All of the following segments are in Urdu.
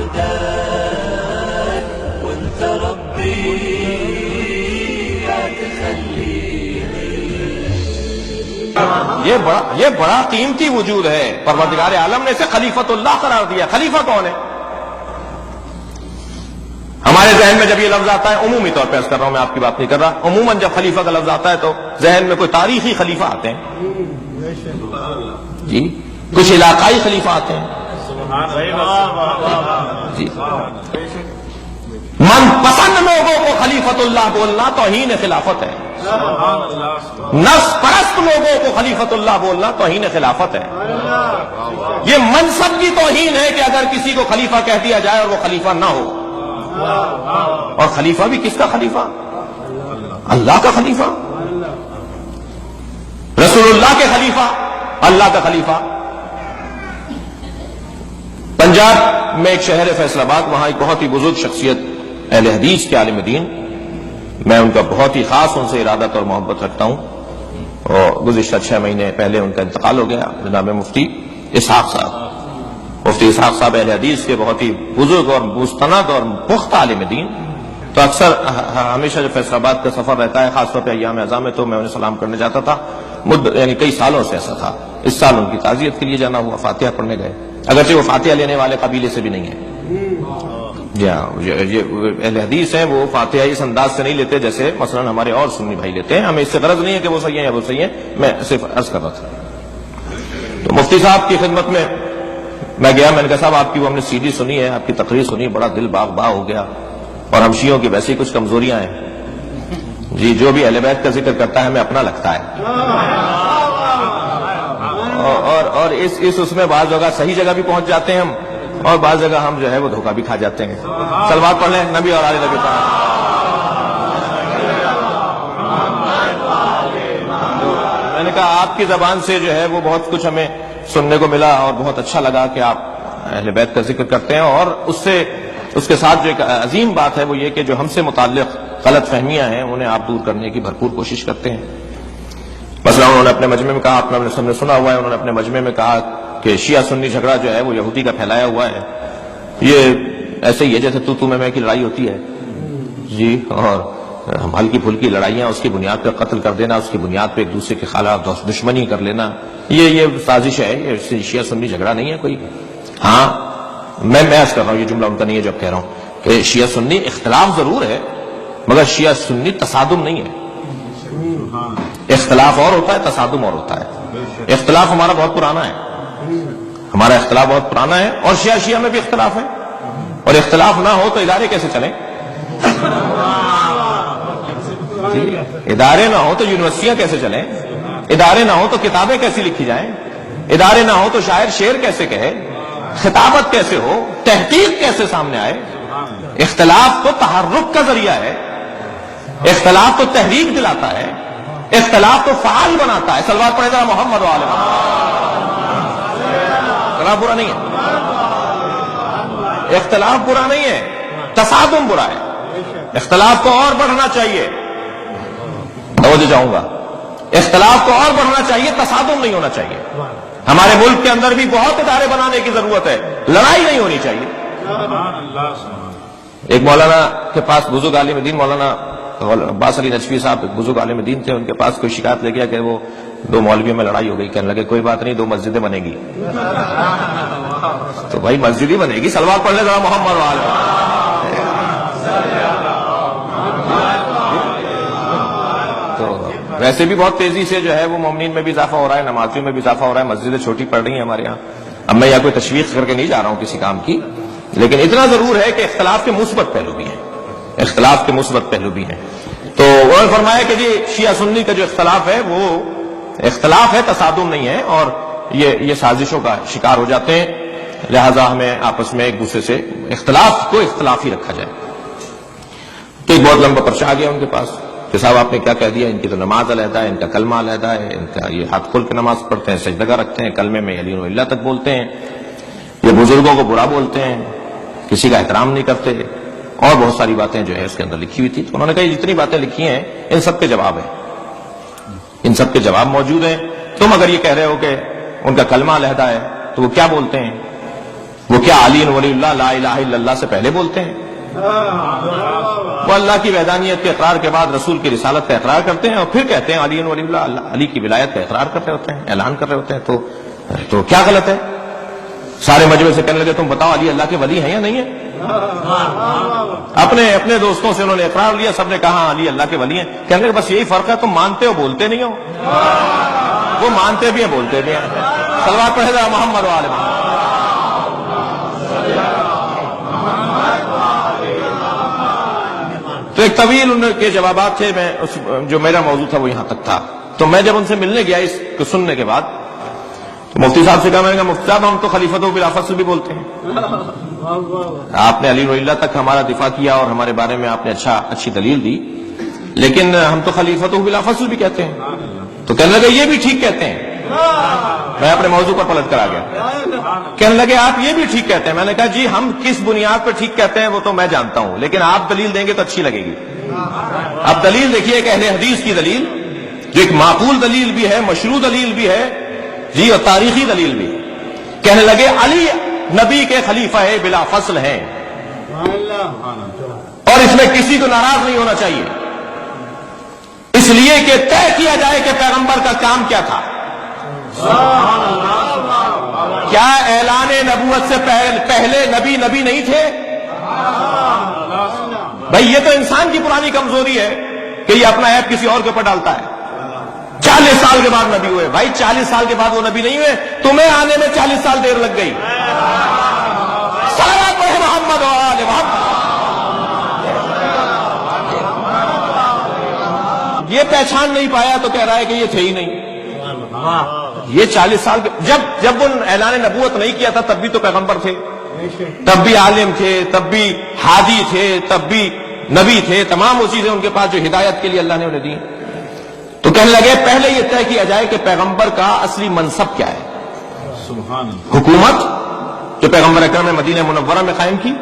عبدا وانت ربي لا تخليني. یہ بڑا قیمتی وجود ہے. پروردگار عالم نے اسے خلیفۃ اللہ قرار دیا. خلیفہ کون ہے؟ ہمارے ذہن میں جب یہ لفظ آتا ہے، عمومی طور پہ عرض کر رہا ہوں، میں آپ کی بات نہیں کر رہا، عموماً جب خلیفہ کا لفظ آتا ہے تو ذہن میں کوئی تاریخی خلیفہ آتے ہیں جی، کچھ علاقائی خلیفہ آتے ہیں جی. من پسند لوگوں کو خلیفۃ اللہ بولنا توہین خلافت ہے. نفس پرست لوگوں کو خلیفۃ اللہ بولنا توہین خلافت ہے. یہ منصب کی توہین ہے کہ اگر کسی کو خلیفہ کہہ دیا جائے اور وہ خلیفہ نہ ہو. اور خلیفہ بھی کس کا خلیفہ؟ اللہ کا خلیفہ، رسول اللہ کے خلیفہ، اللہ کا خلیفہ. پنجاب میں ایک شہر ہے فیصل آباد، وہاں ایک بہت ہی بزرگ شخصیت اہل حدیث کے عالم دین، میں ان کا بہت ہی خاص ان سے ارادت اور محبت رکھتا ہوں، اور گزشتہ 6 مہینے پہلے ان کا انتقال ہو گیا. جناب مفتی اسحاق صاحب، مفتی اسحاق صاحب اہل حدیث کے بہت ہی بزرگ اور مستند اور پختہ عالم دین. تو اکثر ہمیشہ جب فیصل آباد کا سفر رہتا ہے، خاص طور پہ ایام اعزام میں، تو میں انہیں سلام کرنے جاتا تھا. یعنی کئی سالوں سے ایسا تھا. اس سال ان کی تعزیت کے لیے جانا ہوا، فاتحہ پڑھنے گئے، اگرچہ وہ فاتحہ لینے والے قبیلے سے بھی نہیں ہیں. جی ہاں، یہ اہل حدیث ہیں، وہ فاتحہ اس انداز سے نہیں لیتے جیسے مثلا ہمارے اور سنی بھائی لیتے ہیں. ہمیں اس سے غرض نہیں ہے کہ وہ صحیح ہیں یا وہ صحیح ہیں، میں صرف عرض کر رہا تھا. تو مفتی صاحب کی خدمت میں گیا. میں نے کہا صاحب آپ کی وہ ہم نے CD سنی ہے، آپ کی تقریر سنی، بڑا دل باغ باغ ہو گیا. اور ہم شیعوں کی ویسی کچھ کمزوریاں ہیں جی، جو بھی اہل بیت کا ذکر کرتا ہے ہمیں اپنا لگتا ہے، اور اس میں بعض جگہ صحیح جگہ بھی پہنچ جاتے ہیں ہم، اور بعض جگہ ہم جو ہے وہ دھوکہ بھی کھا جاتے ہیں. صلوات پڑھ لیں نبی اور آل نبی پر. میں نے کہا آپ کی زبان سے جو ہے وہ بہت کچھ ہمیں سننے کو ملا، اور بہت اچھا لگا کہ آپ اہل بیت کا ذکر کرتے ہیں، اور اس کے ساتھ جو ایک عظیم بات ہے وہ یہ کہ جو ہم سے متعلق غلط فہمیاں ہیں انہیں آپ دور کرنے کی بھرپور کوشش کرتے ہیں. مثلا انہوں نے اپنے مجمع میں کہا، آپ نے سب نے سنا ہوا ہے، انہوں نے اپنے مجمع میں کہا کہ شیعہ سنی جھگڑا جو ہے وہ یہودی کا پھیلایا ہوا ہے. یہ ایسے ہی ہے جیسے تو میں کی لڑائی ہوتی ہے جی، اور ہلکی پھلکی لڑائیاں اس کی بنیاد پہ قتل کر دینا، اس کی بنیاد پہ ایک دوسرے کے خلاف دشمنی کر لینا، یہ سازش ہے. یہ شیعہ سنی جھگڑا نہیں ہے کوئی. ہاں میں عرض کر رہا ہوں، یہ جملہ ان کا نہیں ہے جو اب کہہ رہا ہوں کہ شیعہ سنی اختلاف ضرور ہے، مگر شیعہ سنی تصادم نہیں ہے. اختلاف اور ہوتا ہے، تصادم اور ہوتا ہے. اختلاف ہمارا بہت پرانا ہے، ہمارا اختلاف بہت پرانا ہے، اور شیعہ میں بھی اختلاف ہے. اور اختلاف نہ ہو تو ادارے کیسے چلیں؟ ادارے نہ ہو تو یونیورسٹیاں کیسے چلیں؟ ادارے نہ ہو تو کتابیں کیسی لکھی جائیں؟ ادارے نہ ہو تو شاعر شعر کیسے کہے؟ خطابت کیسے ہو؟ تحقیق کیسے سامنے آئے؟ اختلاف تو تحرک کا ذریعہ ہے، اختلاف تو تحریک دلاتا ہے، اختلاف تو فعال بناتا ہے. صلوات پڑھیں ذرا محمد و آل محمد. اختلاف برا نہیں ہے، اختلاف برا نہیں ہے، تصادم برا ہے. اختلاف کو اور بڑھنا چاہیے، توجہ چاہوں گا، اختلاف کو اور بڑھنا چاہیے، تصادم نہیں ہونا چاہیے. ہمارے ملک کے اندر بھی بہت ادارے بنانے کی ضرورت ہے، لڑائی نہیں ہونی چاہیے. ایک مولانا کے پاس بزرگ عالم دین مولانا عباس علی نجفی صاحب بزرگ عالم دین تھے، ان کے پاس کوئی شکایت لے گیا کہ وہ 2 مولویوں میں لڑائی ہو گئی. کہنے لگے کوئی بات نہیں، 2 مسجدیں بنے گی. تو بھائی مسجد ہی بنے گی. صلوات پڑھ لیں ذرا محمد و آل محمد. تو ویسے بھی بہت تیزی سے جو ہے وہ مومنین میں بھی اضافہ ہو رہا ہے، نمازیوں میں بھی اضافہ ہو رہا ہے، مسجدیں چھوٹی پڑ رہی ہیں ہمارے یہاں. اب میں یہاں کوئی تشویق کر کے نہیں جا رہا ہوں کسی کام کی، لیکن اتنا ضرور ہے کہ اختلاف کے مثبت پہلو بھی ہیں، اختلاف کے مثبت پہلو بھی ہیں. تو انہوں نے فرمایا کہ جی شیعہ سنی کا جو اختلاف ہے وہ اختلاف ہے، تصادم نہیں ہے، اور یہ سازشوں کا شکار ہو جاتے ہیں. لہذا ہمیں آپس میں ایک دوسرے سے اختلاف کو اختلاف ہی رکھا جائے. تو ایک بہت لمبا پرچہ آ گیا ان کے پاس کہ صاحب آپ نے کیا کہہ دیا، ان کی تو نماز علیحدہ ہے، ان کا کلمہ علیحدہ ہے، ان کا یہ ہاتھ کھول کے نماز پڑھتے ہیں، سجدگاہ رکھتے ہیں، کلمے میں علی اللہ تک بولتے ہیں، یہ بزرگوں کو برا بولتے ہیں، کسی کا احترام نہیں کرتے، اور بہت ساری باتیں جو ہے اس کے اندر لکھی ہوئی تھی. تو انہوں نے کہا یہ جتنی باتیں لکھی ہیں ان سب کے جواب ہیں، ان سب کے جواب موجود ہیں. تم اگر یہ کہہ رہے ہو کہ ان کا کلمہ علیحدہ ہے تو وہ کیا بولتے ہیں؟ وہ کیا علی ولی اللہ لا الہ الا اللہ سے پہلے بولتے ہیں؟ وہ اللہ کی وحدانیت کے اقرار کے بعد رسول کی رسالت کا اقرار کرتے ہیں اور پھر کہتے ہیں علی ولی اللہ، علی کی ولایت کا اقرار کرتے ہوتے ہیں، اعلان کر رہے ہوتے ہیں. تو کیا غلط ہے؟ سارے مجمع سے کہنے لگے تم بتاؤ علی اللہ کے ولی ہیں یا نہیں ہیں؟ اپنے دوستوں سے انہوں نے اقرار لیا، سب نے کہا علی اللہ کے ولی ہیں. کہنے لگے بس یہی فرق ہے، تم مانتے ہو بولتے نہیں ہو. وہ مانتے بھی ہیں بولتے بھی ہیں. صلوات پڑھے ذرا محمد و آل محمد. تو ایک طویل ان کے جوابات تھے. جو میرا موضوع تھا وہ یہاں تک تھا. تو میں جب ان سے ملنے گیا اس کو سننے کے بعد تو مفتی صاحب سے کہا، میں نے کہا مفتی صاحب ہم تو خلیفۃ بلا فصل بھی بولتے ہیں. آپ نے علی ولی اللہ تک ہمارا دفاع کیا اور ہمارے بارے میں آپ نے اچھی دلیل دی، لیکن ہم تو خلیفۃ بلا فصل بھی کہتے ہیں. تو کہنے لگے یہ بھی ٹھیک کہتے ہیں. میں اپنے موضوع پر پلٹ کر آ گیا. کہنے لگے آپ یہ بھی ٹھیک کہتے ہیں. میں نے کہا جی ہم کس بنیاد پر ٹھیک کہتے ہیں وہ تو میں جانتا ہوں، لیکن آپ دلیل دیں گے تو اچھی لگے گی. اب دلیل دیکھیے ایک اہل حدیث کی دلیل، جو ایک معقول دلیل بھی ہے، مشروع دلیل بھی ہے جی، اور تاریخی دلیل بھی. کہنے لگے علی نبی کے خلیفہ بلا فصل ہیں اور اس میں کسی کو ناراض نہیں ہونا چاہیے، اس لیے کہ طے کیا جائے کہ پیغمبر کا کام کیا تھا. کیا اعلان نبوت سے پہلے نبی نہیں تھے؟ بھائی یہ تو انسان کی پرانی کمزوری ہے کہ یہ اپنا عیب کسی اور کے اوپر ڈالتا ہے. 40 سال کے بعد نبی ہوئے. بھائی 40 سال کے بعد وہ نبی نہیں ہوئے، تمہیں آنے میں 40 سال دیر لگ گئی. صلوات پڑھے محمد و آل محمد. یہ پہچان نہیں پایا تو کہہ رہا ہے کہ یہ تھے ہی نہیں. یہ 40 سال کے جب وہ اعلان نبوت نہیں کیا تھا تب بھی تو پیغمبر تھے، تب بھی عالم تھے، تب بھی ہادی تھے، تب بھی نبی تھے. تمام وہ چیزیں ان کے پاس جو ہدایت کے لیے اللہ نے انہیں دی. تو کہنے لگے پہلے یہ طے کیا جائے کہ پیغمبر کا اصلی منصب کیا ہے. حکومت جو پیغمبر اکرم نے مدینہ منورہ میں قائم کی،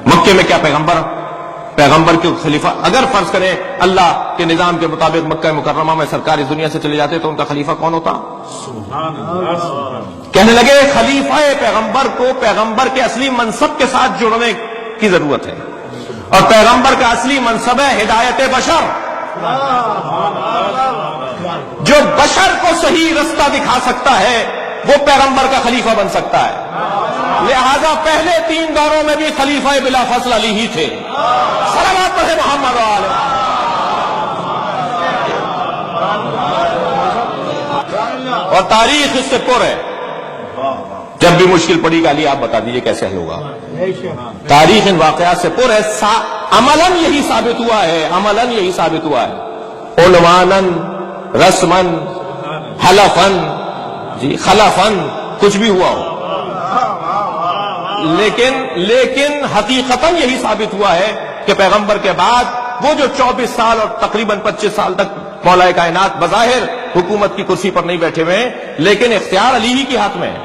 مکے میں کیا پیغمبر کے خلیفہ، اگر فرض کریں اللہ کے نظام کے مطابق مکہ مکرمہ میں سرکار اس دنیا سے چلے جاتے تو ان کا خلیفہ کون ہوتا؟ کہنے لگے خلیفہ پیغمبر کو پیغمبر کے اصلی منصب کے ساتھ جڑنے کی ضرورت ہے، اور پیغمبر کا اصلی منصب ہے ہدایت بشر. جو بشر کو صحیح رستہ دکھا سکتا ہے وہ پیغمبر کا خلیفہ بن سکتا ہے. لہذا پہلے 3 دوروں میں بھی خلیفہ بلا فصل علی ہی تھے. صلوات پڑھے محمد و آل محمد. اور تاریخ اس سے پر ہے. جب بھی مشکل پڑی گا علی آپ بتا دیجئے کیسے حل ہوگا. تاریخ ان واقعات سے پر ہے. عملاً یہی ثابت ہوا ہے. عنواناً، رسماً، حلفاً، جی خلفاً، کچھ بھی ہوا ہو، لیکن حقیقتاً یہی ثابت ہوا ہے کہ پیغمبر کے بعد وہ جو 24 سال اور تقریباً 25 سال تک مولا کائنات بظاہر حکومت کی کرسی پر نہیں بیٹھے ہوئے ہیں، لیکن اختیار علی ہی کے ہاتھ میں ہے.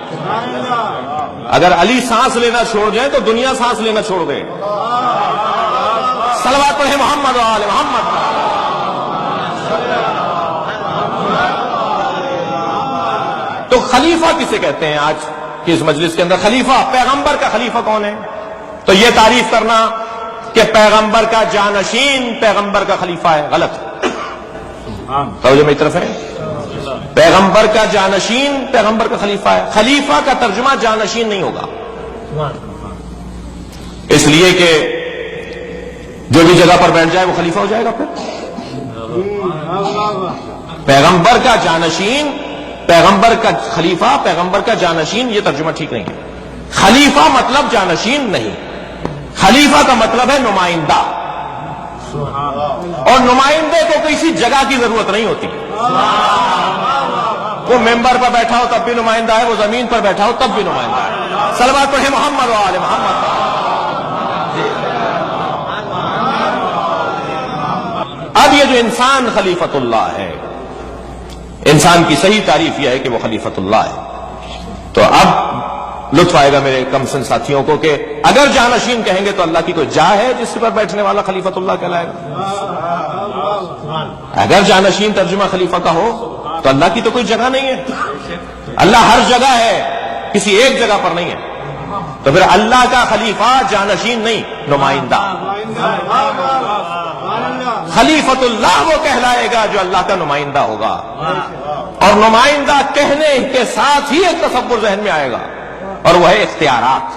اگر علی سانس لینا چھوڑ جائیں تو دنیا سانس لینا چھوڑ دے. صلوات پڑھے محمد و آل محمد. تو خلیفہ کسے کہتے ہیں آج کی اس مجلس کے اندر؟ خلیفہ، پیغمبر کا خلیفہ کون ہے؟ تو یہ تعریف کرنا کہ پیغمبر کا جانشین پیغمبر کا خلیفہ ہے، غلط ہے. توجہ میری طرف ہے. پیغمبر کا جانشین پیغمبر کا خلیفہ ہے. خلیفہ کا ترجمہ جانشین نہیں ہوگا، اس لیے کہ جو بھی جگہ پر بیٹھ جائے وہ خلیفہ ہو جائے گا. پھر پیغمبر کا جانشین، پیغمبر کا خلیفہ، پیغمبر کا جانشین، یہ ترجمہ ٹھیک نہیں ہے. خلیفہ مطلب جانشین نہیں، خلیفہ کا مطلب ہے نمائندہ. اور نمائندے کو کسی جگہ کی ضرورت نہیں ہوتی. وہ ممبر پر بیٹھا ہو تب بھی نمائندہ ہے، وہ زمین پر بیٹھا ہو تب بھی نمائندہ ہے. صلوات پڑھے محمد و آل محمد. اب یہ جو انسان خلیفۃ اللہ ہے، انسان کی صحیح تعریف یہ ہے کہ وہ خلیفۃ اللہ ہے. تو اب لطف آئے گا میرے کم سن ساتھیوں کو کہ اگر جانشین کہیں گے تو اللہ کی کوئی جا ہے جس پر بیٹھنے والا خلیفۃ اللہ کہلائے گا؟ اگر جانشین ترجمہ خلیفہ کا ہو تو اللہ کی تو کوئی جگہ نہیں ہے. اللہ ہر جگہ ہے، کسی ایک جگہ پر نہیں ہے. تو پھر اللہ کا خلیفہ جانشین نہیں، نمائندہ، خلیفۃ اللہ وہ کہلائے گا جو اللہ کا نمائندہ ہوگا، اور نمائندہ کہنے کے ساتھ ہی ایک تصور ذہن میں آئے گا، اور وہ ہے اختیارات۔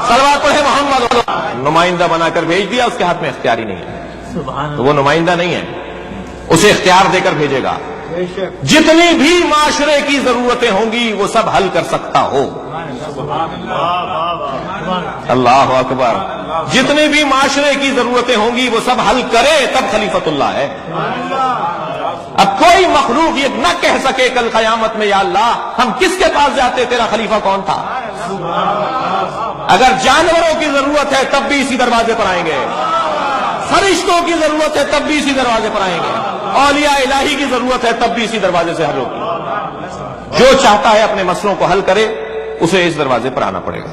صلوات پڑھے محمد، نمائندہ بنا کر بھیج دیا، اس کے ہاتھ میں اختیار ہی نہیں ہے، تو وہ نمائندہ نہیں ہے، اسے اختیار دے کر بھیجے گا۔ جتنی بھی معاشرے کی ضرورتیں ہوں گی وہ سب حل کر سکتا ہو، اللہ اکبر، جتنی بھی معاشرے کی ضرورتیں ہوں گی وہ سب حل کرے تب خلیفۃ اللہ ہے۔ اب کوئی مخلوق یہ نہ کہہ سکے کل قیامت میں یا اللہ ہم کس کے پاس جاتے، تیرا خلیفہ کون تھا؟ اگر جانوروں کی ضرورت ہے تب بھی اسی دروازے پر آئیں گے، فرشتوں کی ضرورت ہے تب بھی اسی دروازے پر آئیں گے، اولیاء الہی کی ضرورت ہے تب بھی اسی دروازے سے حل ہوگی۔ جو چاہتا ہے اپنے مسئلوں کو حل کرے، اسے اس دروازے پر آنا پڑے گا۔